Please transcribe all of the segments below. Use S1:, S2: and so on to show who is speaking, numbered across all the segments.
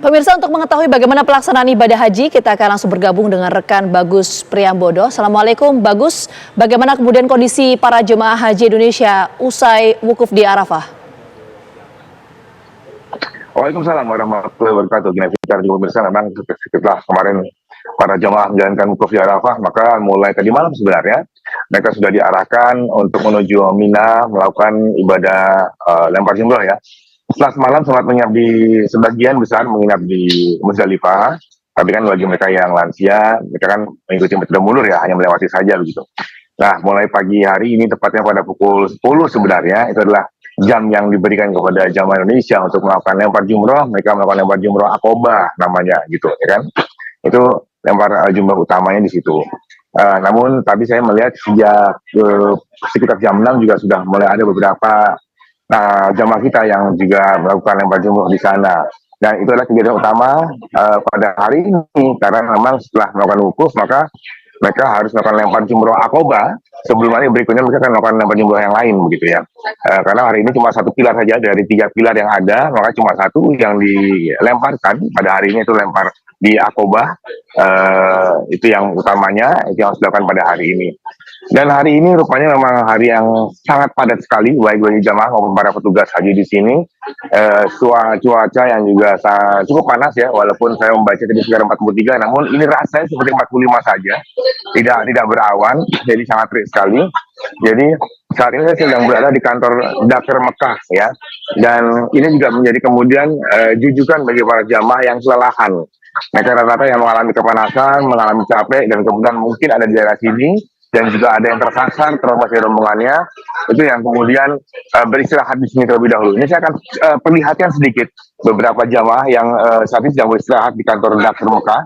S1: Pemirsa, untuk mengetahui bagaimana pelaksanaan ibadah haji, kita akan langsung bergabung dengan rekan Bagus Priambodo. Assalamualaikum Bagus, bagaimana kemudian kondisi para jemaah haji Indonesia usai wukuf di Arafah?
S2: Waalaikumsalam warahmatullahi wabarakatuh. Gini, juga pemirsa, memang setelah kemarin para jemaah menjalankan wukuf di Arafah, maka mulai tadi malam sebenarnya mereka sudah diarahkan untuk menuju Mina melakukan ibadah lempar jumroh ya. Setelah semalam sempat menginap di sebagian besar menginap di Musdalifah, tapi kan bagi mereka yang lansia, mereka kan mengikuti metode mundur ya, hanya melewati saja begitu. Nah, mulai pagi hari ini tepatnya pada pukul 10 sebenarnya, itu adalah jam yang diberikan kepada jamaah Indonesia untuk melakukan lempar jumroh. Mereka melakukan lempar jumroh akobah namanya gitu ya kan. Itu lempar jumroh utamanya di situ. Namun tadi saya melihat sejak sekitar jam 6 juga sudah mulai ada beberapa jamaah kita yang juga melakukan lempar jumroh di sana. Dan itu adalah kegiatan utama pada hari ini, karena memang setelah melakukan wukuf maka mereka harus melakukan lempar jumroh akobah. Sebelum hari berikutnya mereka akan melakukan lempar jumroh yang lain begitu ya. Karena hari ini cuma satu pilar saja dari 3 pilar yang ada, maka cuma satu yang dilemparkan pada hari ini, itu lempar di akobah. Itu yang utamanya, itu yang harus dilakukan pada hari ini. Dan hari ini rupanya memang hari yang sangat padat sekali, baik bagi jamaah maupun para petugas haji di sini. Cuaca yang juga cukup panas ya, walaupun saya membaca tadi sekitar 43, namun ini rasanya seperti 45 saja, tidak berawan, jadi sangat terik sekali. Jadi saat ini saya sedang berada di kantor Dakar Mekah ya, dan ini juga menjadi kemudian jujukan bagi para jamaah yang kelelahan. Mereka rata-rata yang mengalami kepanasan, mengalami capek, dan kemudian mungkin ada di daerah sini, dan juga ada yang tersasar, terlepas dari rombongannya, itu yang kemudian beristirahat di sini terlebih dahulu. Ini saya akan perlihatkan sedikit beberapa jamaah yang saat ini sedang beristirahat di kantor Dakar Mekah.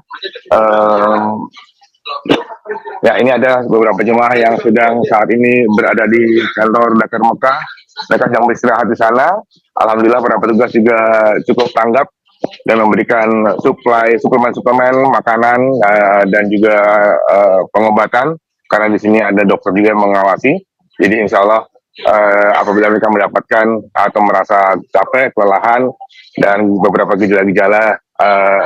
S2: Ya, ini ada beberapa jemaah yang sedang saat ini berada di kantor Dakar Mekah. Mereka sedang beristirahat di sana. Alhamdulillah para petugas juga cukup tanggap dan memberikan suplemen makanan dan juga pengobatan, karena di sini ada dokter juga yang mengawasi. Jadi insya Allah apabila mereka mendapatkan atau merasa capek, kelelahan, dan beberapa gejala-gejala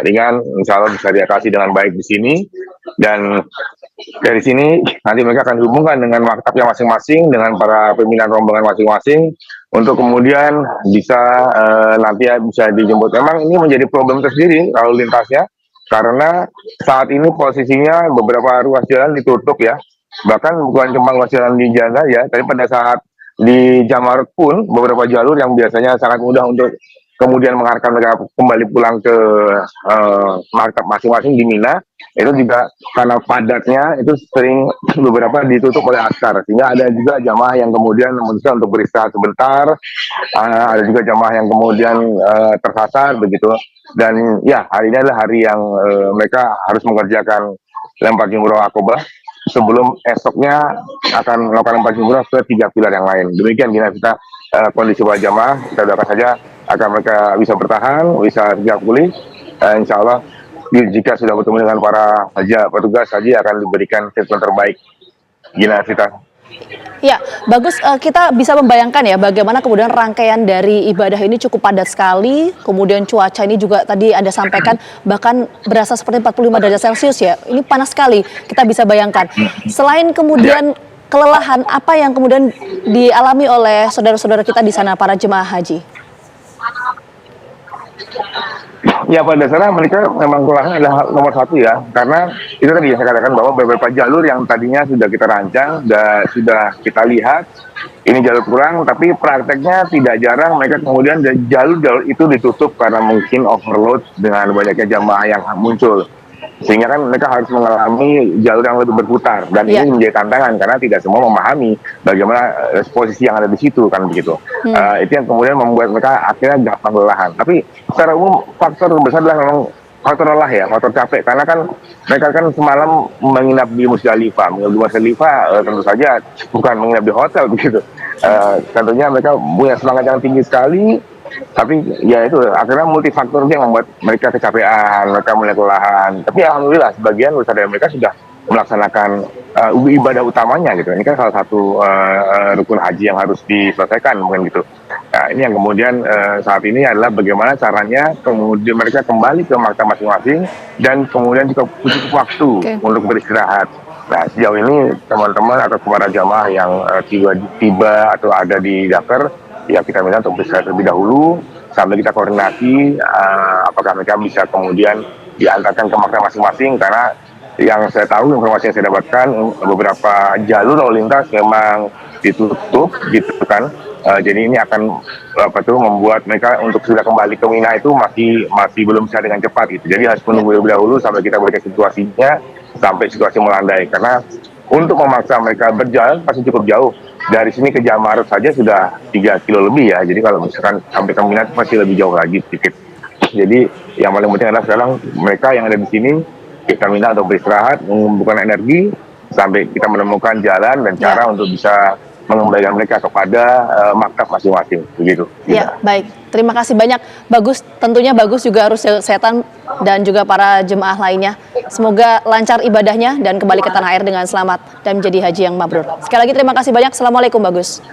S2: ringan, insya Allah bisa diatasi dengan baik di sini. Dan dari sini nanti mereka akan dihubungkan dengan maktabnya masing-masing, dengan para pimpinan rombongan masing-masing, untuk kemudian bisa nanti bisa dijemput. Memang ini menjadi problem tersendiri lalu lintasnya, karena saat ini posisinya beberapa ruas jalan ditutup ya. Bahkan bukan cuma ruas jalan di jalan ya, tapi pada saat di Jamar pun beberapa jalur yang biasanya sangat mudah untuk kemudian mengarahkan mereka kembali pulang ke markas masing-masing di Mina, itu juga karena padatnya itu sering beberapa ditutup oleh askar, sehingga ada juga jamaah yang kemudian memutuskan untuk beristirahat sebentar. Ada juga jamaah yang kemudian tersasar begitu. Dan ya, hari ini adalah hari yang mereka harus mengerjakan lempar jumroh akobah sebelum esoknya akan melakukan lempar jumroh ke 3 pilar yang lain. Demikian kita kondisi para jamaah. Kita doakan saja agar mereka bisa bertahan, bisa segera pulih. Insya Allah jika sudah bertemu dengan para petugas haji akan diberikan treatment terbaik. Gina kita.
S1: Ya, Bagus, kita bisa membayangkan ya bagaimana kemudian rangkaian dari ibadah ini cukup padat sekali, kemudian cuaca ini juga tadi Anda sampaikan bahkan berasa seperti 45 derajat Celcius ya, ini panas sekali, kita bisa bayangkan. Selain kemudian kelelahan, apa yang kemudian dialami oleh saudara-saudara kita di sana, para jemaah haji?
S2: Ya, pada dasarnya mereka memang kelelahan adalah nomor satu ya, karena itu tadi saya katakan bahwa beberapa jalur yang tadinya sudah kita rancang dan sudah kita lihat ini jalur kurang, tapi prakteknya tidak jarang mereka kemudian jalur-jalur itu ditutup karena mungkin overload dengan banyaknya jamaah yang muncul, sehingga kan mereka harus mengalami jalur yang lebih berputar, dan ini menjadi tantangan karena tidak semua memahami bagaimana posisi yang ada di situ kan begitu. Itu yang kemudian membuat mereka akhirnya gampang kelelahan. Tapi secara umum faktor terbesar adalah memang faktor lelah ya, faktor capek, karena kan mereka kan semalam menginap di Musdalifah. Menginap di Musdalifah tentu saja bukan menginap di hotel begitu. Tentunya mereka punya semangat yang tinggi sekali. Tapi ya itu akhirnya multifaktor yang membuat mereka kecapean, mereka mulai kelelahan. Tapi alhamdulillah sebagian besar dari mereka sudah melaksanakan ibadah utamanya gitu. Ini kan salah satu rukun haji yang harus diselesaikan mungkin gitu. Nah, ini yang kemudian saat ini adalah bagaimana caranya kemudian mereka kembali ke maktab masing-masing dan kemudian juga cukup waktu
S1: Oke.
S2: untuk beristirahat. Nah, sejauh ini teman-teman atau para jamaah yang tiba atau ada di Dakar, ya kita minta untuk beristirahat terlebih dahulu sambil kita koordinasi apakah mereka bisa kemudian diantarkan ke maktab masing-masing, karena yang saya tahu, informasi yang saya dapatkan, beberapa jalur lalu lintas memang ditutup gitu kan. Jadi ini akan membuat mereka untuk sudah kembali ke Mina itu masih belum bisa dengan cepat gitu. Jadi harus menunggu lebih dahulu sampai kita baca situasinya, sampai situasi melandai. Karena untuk memaksa mereka berjalan pasti cukup jauh. Dari sini ke Jamarut saja sudah 3 kilo lebih ya. Jadi kalau misalkan sampai ke Mina itu pasti lebih jauh lagi sedikit. Jadi yang paling penting adalah sekarang mereka yang ada di sini kita minta untuk beristirahat, mengumpulkan energi sampai kita menemukan jalan dan cara untuk bisa mengembalikan mereka kepada maktab masing-masing, begitu.
S1: Ya, baik. Terima kasih banyak. Bagus, tentunya Bagus juga harus kesehatan dan juga para jemaah lainnya. Semoga lancar ibadahnya dan kembali ke tanah air dengan selamat dan menjadi haji yang mabrur. Sekali lagi terima kasih banyak. Assalamualaikum Bagus.